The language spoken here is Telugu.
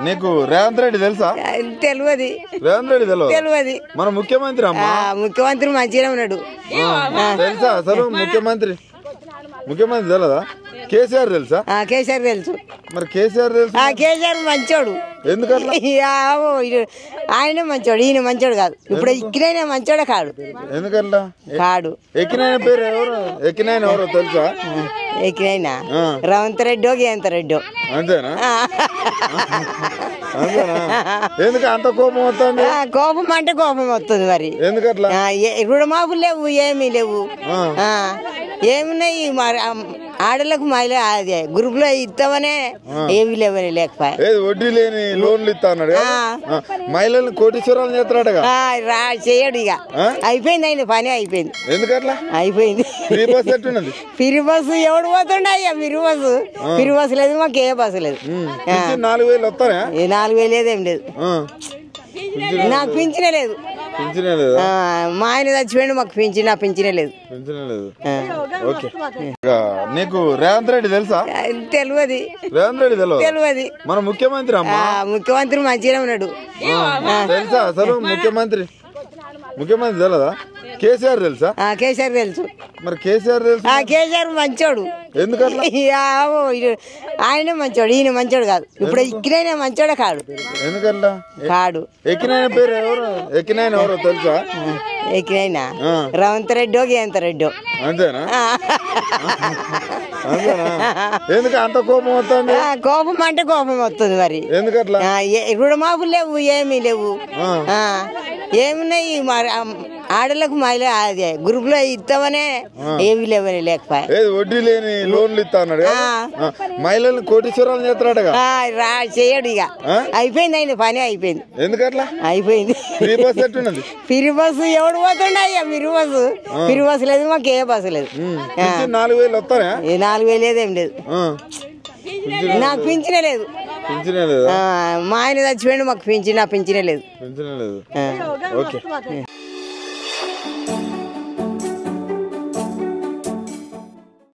నీకు రేవంత్ రెడ్డి తెలుసా? తెలియదు. రేవంత్ రెడ్డి తెలియదు. మన ముఖ్యమంత్రి అమ్మా. ముఖ్యమంత్రి మంచిగా ఉన్నాడు. తెలుసా అసలు ముఖ్యమంత్రి తెలియదా? కేసీఆర్ తెలుసా? కేసీఆర్ తెలుసు. మరి కేసీఆర్ తెలుసు. కేసీఆర్ మంచోడు. ఎందుకట్లా? ఆయన మంచోడు, ఈయన మంచోడు కాదు. ఇప్పుడు ఎక్కినైనా మంచోడే కాడు. ఎందుకట్లా కాడు. ఎక్కినైనా పేరు ఎవరు? ఎక్కినైనా ఎవరో తెలుసా? ఎక్కినైనా రేవంత్ రెడ్డో గేవంత్ రెడ్డో. అంతేనా? ఎందుకు అంత కోపం వస్తుంది? కోపం అంటే కోపం వస్తుంది. మరి ఎందుకట్లా? రుణమాపులు లేవు, ఏమీ లేవు. ఏమున్నాయి ఆడలకు మహిళ అదే గ్రూప్ లో ఇస్తామనే ఏమి లేవని లేకపోయా. వడ్డీ లేని లోన్లు ఇస్తా అన్నాడు. మహిళలను కోటీశ్వరాలు చేస్తాడు. చేయడు. ఇక అయిపోయింది, ఆయన పని అయిపోయింది. ఎందుకట్లా అయిపోయింది. ఫిరి బస్సు ఎవడు పోతుండే? అయ్యా ఫిరి బస్సు లేదు, మాకు ఏ బస్సు లేదు. 4000 వస్తాయా? 4000 లేదు, ఏం లేదు. నాకు పింఛనే లేదు. మా ఆయన చచ్చిపోయిండు, మాకు పింఛనే లేదు. నీకు రేవంత్ రెడ్డి తెలుసా? తెలియదు. రేవంత్ రెడ్డి తెలియదు. మన ముఖ్యమంత్రి అమ్మా. ముఖ్యమంత్రి మంచిగా ఉన్నాడు. తెలుసా అసలు ముఖ్యమంత్రి తెలియదా? కేసీఆర్ తెలుసా? కేసీఆర్ తెలుసు. మరి కేసీఆర్ తెలుసు. కేసీఆర్ మంచోడు. ఎందుకట్లా? ఆయన మంచోడు, ఈయన మంచోడు కాదు. ఇప్పుడు ఎక్కినైనా మంచోడే కాడు. ఎందుకట్లా? కాడు. ఎక్కినైనా పేరు ఎవరు? ఎక్కినైనా ఎవరో తెలుసా? ఎక్కినైనా రేవంత్ రెడ్డో గేవంత్ రెడ్డో. అంతేనా? ఎందుకు అంత కోపం వస్తుంది? కోపం అంటే కోపం వస్తుంది. మరి ఎందుకట్లా? రుణమాపులు లేవు, ఏమీ లేవు. ఏమున్నాయి ఆడలకు మహిళ అదే గ్రూప్ లో ఇస్తామనే ఏమి లేవని లేకపోయా. వడ్డీ లేని లోన్లు ఇస్తా అన్నాడు. మహిళలను కోటీశ్వరాలు చేస్తాడు. చేయడు. ఇక అయిపోయింది, ఆయన పని అయిపోయింది. ఎందుకట్లా? అయిపోయింది. ఫిరి బస్సు ఎవడు పోతుండే? అయ్యా ఫిరి బస్సు లేదు, మాకు ఏ బస్సు లేదు. 4000 వస్తాయా? 4000 లేదు, ఏం లేదు. నాకు పింఛనే లేదు. మా ఆయన చచ్చిపోయిండు, మాకు పింఛనే లేదు.